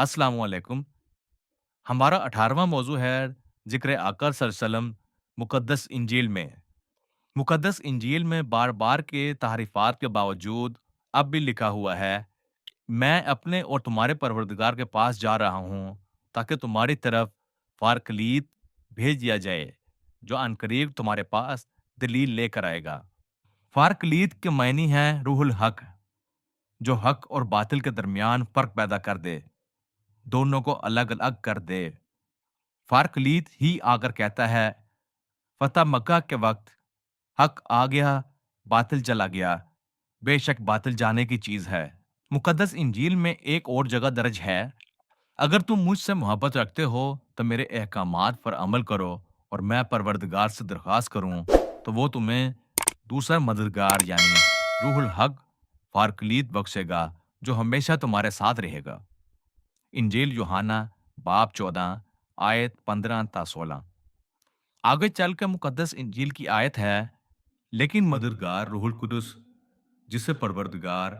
अस्सलाम वालेकुम। हमारा 18वां मौज़ू है ज़िक्र आका सल्लल्लाहु मुक़द्दस इंजील में। मुक़द्दस इंजील में बार-बार के तहरीफ़ात के बावजूद अब भी लिखा हुआ है, मैं अपने और तुम्हारे परवरदिगार के पास जा रहा हूँ, ताकि तुम्हारी तरफ फ़ारकलीत भेज दिया जाए, जो अनकरीब तुम्हारे पास दलील लेकर आएगा। फ़ारकलीत के मायने हैं रूहुल हक़, जो हक़ और बातिल के दरमियान फ़र्क पैदा कर दे, दोनों को अलग-अलग कर दे। फ़ारकलीत ही आकर कहता है, फ़तह मक्का के वक़्त हक़ आ गया, बातिल चला गया। बेशक बातिल जाने की चीज़ है। मुक़द्दस इंजील में एक और जगह दर्ज है, अगर तुम मुझसे मोहब्बत रखते हो, तो मेरे अहकामात पर अमल करो और मैं परवरदिगार से दरख्वास्त करूँ, तो वो तुम्हें दूसरा मददगार यानी रूहुल हक़ फ़ारकलीत बख्शेगा, जो हमेशा तुम्हारे साथ रहेगा। इंजील यूहन्ना बाब 14 आयत 15 ता 16। आगे चल के मुकद्दस इंजील की आयत है, लेकिन मददगार रूहुल कुदस जिसे परवरदिगार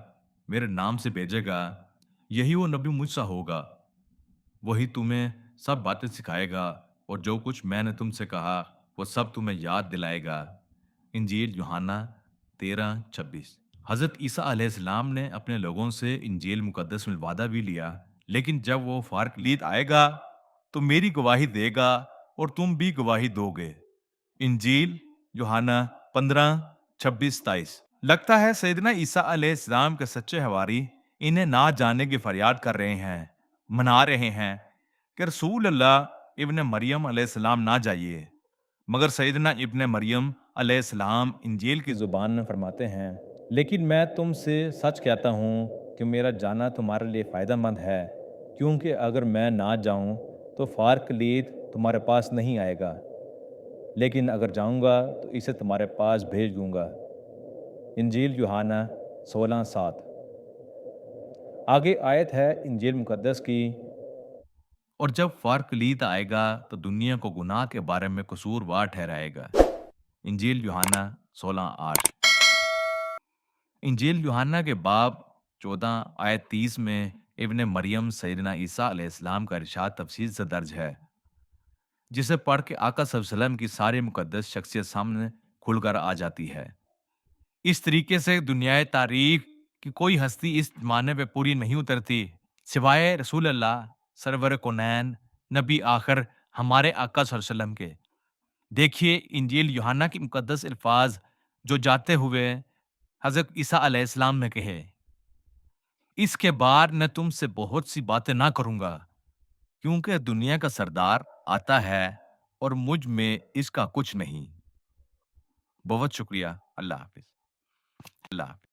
मेरे नाम से भेजेगा, यही वो नबी मुझसा होगा। वही तुम्हें सब बातें सिखाएगा और जो कुछ मैंने तुमसे कहा वो सब तुम्हें याद दिलाएगा। इंजील यूहन्ना 13:26। हजरत ईसा अलैहिस्सलाम ने अपने लोगों से इंजील मुकद्दस में वादा भी लिया, लेकिन जब वो फारकलीत आएगा तो मेरी गवाही देगा और तुम भी गवाही दोगे। इंजील यूहन्ना 15:26-23। लगता है सैयदना ईसा अलैहिस्सलाम के सच्चे हवारी इन्हें ना जानने की फरियाद कर रहे हैं, मना रहे हैं कि रसूल अल्लाह इब्न मरियम अलैहिस्सलाम ना जाइए। मगर सैयदना इब्न मरियम अलैहिस्सलाम इंजील की ज़ुबान में फरमाते हैं, लेकिन मैं तुमसे सच कहता हूँ कि मेरा जाना तुम्हारे लिए फ़ायदेमंद है, क्योंकि अगर मैं ना जाऊँ तो फारकलीत तुम्हारे पास नहीं आएगा, लेकिन अगर जाऊँगा तो इसे तुम्हारे पास भेज दूँगा। इंजील यूहन्ना 16:7। आगे आयत है इंजील मुकद्दस की, और जब फारकलीत आएगा तो दुनिया को गुनाह के बारे में कसूरवार ठहराएगा। इंजील यूहन्ना 16:8। इंजील यूहन्ना के बाब 14 आयत 30 में इब्न मरियम सैयदना ईसा अलैहिस्सलाम का इरशाद तफसील से दर्ज है, जिसे पढ़ के आका सल्लल्लाहु अलैहि वसल्लम की सारी मुकद्दस शख्सियत सामने खुलकर आ जाती है। इस तरीके से दुनियाए तारीख की कोई हस्ती इस ज़माने पे पूरी नहीं उतरती, सिवाय रसूल अल्लाह सरवर कौनैन नबी आखिर हमारे आका सल्लल्लाहु अलैहि वसल्लम के। देखिए इंजील यूहन्ना की मुकद्दस अल्फाज जो जाते हुए हज़रत ईसा अलैहिस्सलाम ने कहे, इसके बाद मैं तुमसे बहुत सी बातें ना करूँगा, क्योंकि दुनिया का सरदार आता है और मुझ में इसका कुछ नहीं। बहुत शुक्रिया। अल्लाह हाफ़िज़। अल्लाह हाफ़िज़।